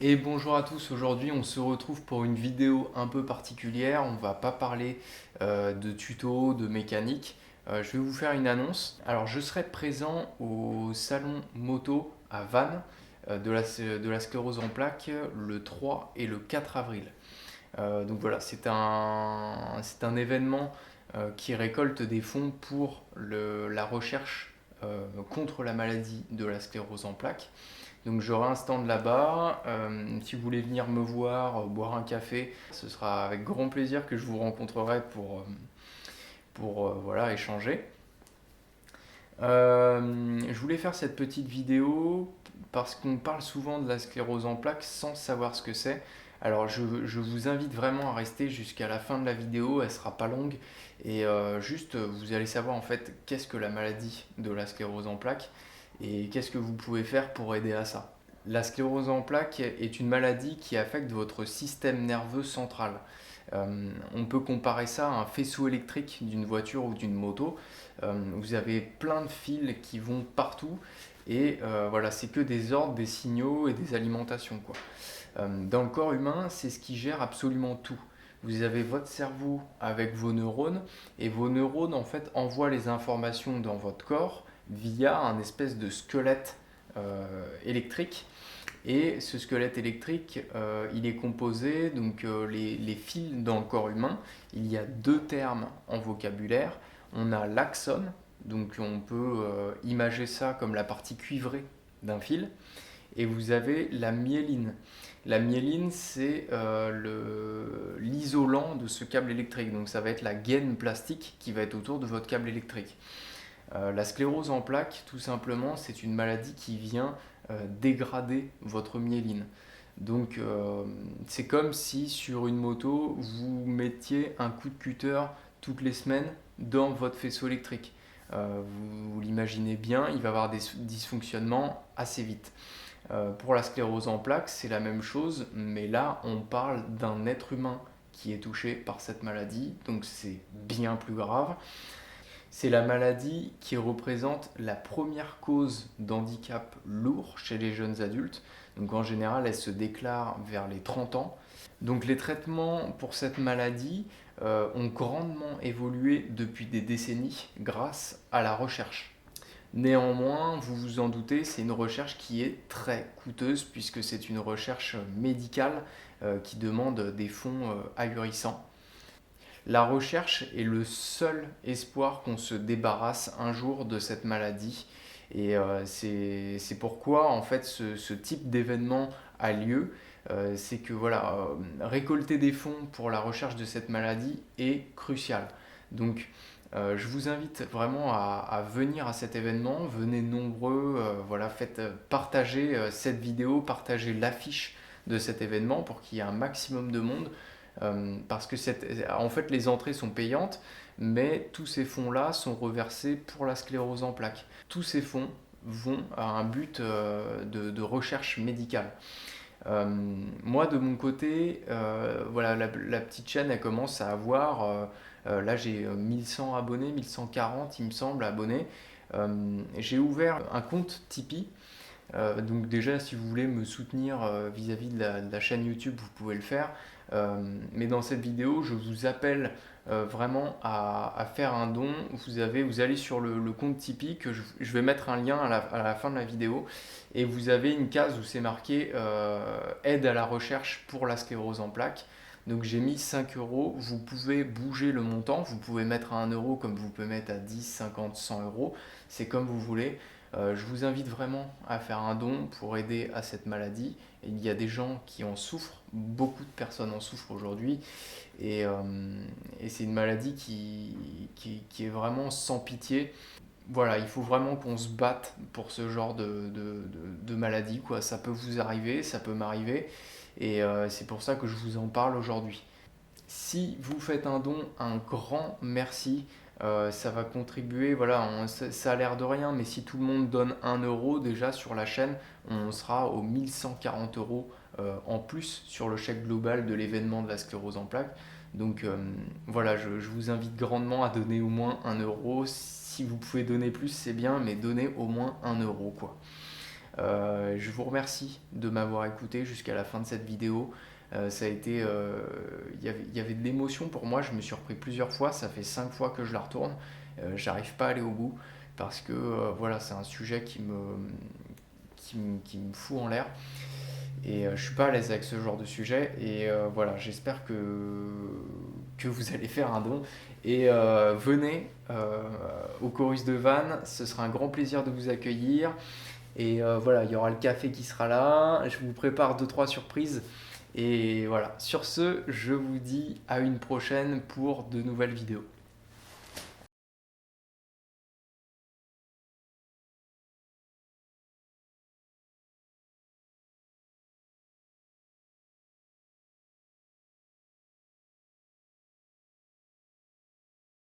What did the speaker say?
Et bonjour à tous, aujourd'hui on se retrouve pour une vidéo un peu particulière. On va pas parler de tuto, de mécanique. Je vais vous faire une annonce. Alors je serai présent au salon moto à Vannes de la sclérose en plaques le 3 et le 4 avril. Donc voilà, c'est un événement qui récolte des fonds pour la recherche contre la maladie de la sclérose en plaques. Donc j'aurai un stand là-bas. Si vous voulez venir me voir, boire un café, ce sera avec grand plaisir que je vous rencontrerai pour voilà, échanger. Je voulais faire cette petite vidéo parce qu'on parle souvent de la sclérose en plaques sans savoir ce que c'est. Alors je vous invite vraiment à rester jusqu'à la fin de la vidéo, elle sera pas longue et juste vous allez savoir en fait qu'est-ce que la maladie de la sclérose en plaques et qu'est-ce que vous pouvez faire pour aider à ça. La sclérose en plaques est une maladie qui affecte votre système nerveux central. On peut comparer ça à un faisceau électrique d'une voiture ou d'une moto. Vous avez plein de fils qui vont partout et voilà, c'est que des ordres, des signaux et des alimentations, quoi. Dans le corps humain, c'est ce qui gère absolument tout. Vous avez votre cerveau avec vos neurones et vos neurones en fait envoient les informations dans votre corps via un espèce de squelette électrique. Et ce squelette électrique, il est composé, donc les fils dans le corps humain, il y a deux termes en vocabulaire. On a l'axone, donc on peut imager ça comme la partie cuivrée d'un fil, et vous avez la myéline. La myéline, c'est l'isolant de ce câble électrique, donc ça va être la gaine plastique qui va être autour de votre câble électrique. La sclérose en plaques, tout simplement, c'est une maladie qui vient dégrader votre myéline. Donc c'est comme si sur une moto, vous mettiez un coup de cutter toutes les semaines dans votre faisceau électrique. Vous l'imaginez bien, il va y avoir des dysfonctionnements assez vite. Pour la sclérose en plaques, c'est la même chose, mais là, on parle d'un être humain qui est touché par cette maladie, donc c'est bien plus grave. C'est la maladie qui représente la première cause d'handicap lourd chez les jeunes adultes. Donc en général, elle se déclare vers les 30 ans. Donc les traitements pour cette maladie ont grandement évolué depuis des décennies grâce à la recherche. Néanmoins, vous vous en doutez, c'est une recherche qui est très coûteuse puisque c'est une recherche médicale qui demande des fonds ahurissants. La recherche est le seul espoir qu'on se débarrasse un jour de cette maladie. Et c'est pourquoi en fait ce type d'événement a lieu. C'est que voilà, récolter des fonds pour la recherche de cette maladie est crucial. Donc je vous invite vraiment à venir à cet événement. Venez nombreux, voilà, faites partager cette vidéo, partagez l'affiche de cet événement pour qu'il y ait un maximum de monde. Parce que en fait, les entrées sont payantes, mais tous ces fonds-là sont reversés pour la sclérose en plaques. Tous ces fonds vont à un but de recherche médicale. Moi, de mon côté, voilà, la petite chaîne, elle commence à avoir, là j'ai 1100 abonnés, 1140 il me semble, abonnés. J'ai ouvert un compte Tipeee. Donc déjà, si vous voulez me soutenir vis-à-vis de la chaîne YouTube, vous pouvez le faire. Mais dans cette vidéo, je vous appelle vraiment à faire un don. Vous allez sur le compte Tipeee, que je vais mettre un lien à la fin de la vidéo. Et vous avez une case où c'est marqué aide à la recherche pour la sclérose en plaques. Donc j'ai mis 5 euros. Vous pouvez bouger le montant. Vous pouvez mettre à 1 euro comme vous pouvez mettre à 10, 50, 100 euros. C'est comme vous voulez. Je vous invite vraiment à faire un don pour aider à cette maladie. Il y a des gens qui en souffrent, beaucoup de personnes en souffrent aujourd'hui, et, c'est une maladie qui est vraiment sans pitié. Voilà, il faut vraiment qu'on se batte pour ce genre de maladie, quoi. Ça peut vous arriver, ça peut m'arriver, et c'est pour ça que je vous en parle aujourd'hui. Si vous faites un don, un grand merci. Ça va contribuer, voilà, ça a l'air de rien, mais si tout le monde donne 1 euro déjà sur la chaîne, on sera aux 1140 euros en plus sur le chèque global de l'événement de la sclérose en plaques. Donc voilà, je vous invite grandement à donner au moins 1 euro. Si vous pouvez donner plus, c'est bien, mais donnez au moins 1 euro, quoi. Je vous remercie de m'avoir écouté jusqu'à la fin de cette vidéo. Ça a été, il y avait de l'émotion pour moi, je me suis repris plusieurs fois, ça fait 5 fois que je la retourne. J'arrive pas à aller au bout parce que voilà, c'est un sujet qui me fout en l'air. Et je suis pas à l'aise avec ce genre de sujet. Et voilà, j'espère que vous allez faire un don. Et venez au Chorus de Vannes, ce sera un grand plaisir de vous accueillir. Et voilà, il y aura le café qui sera là. Je vous prépare deux trois surprises. Et voilà, sur ce, je vous dis à une prochaine pour de nouvelles vidéos.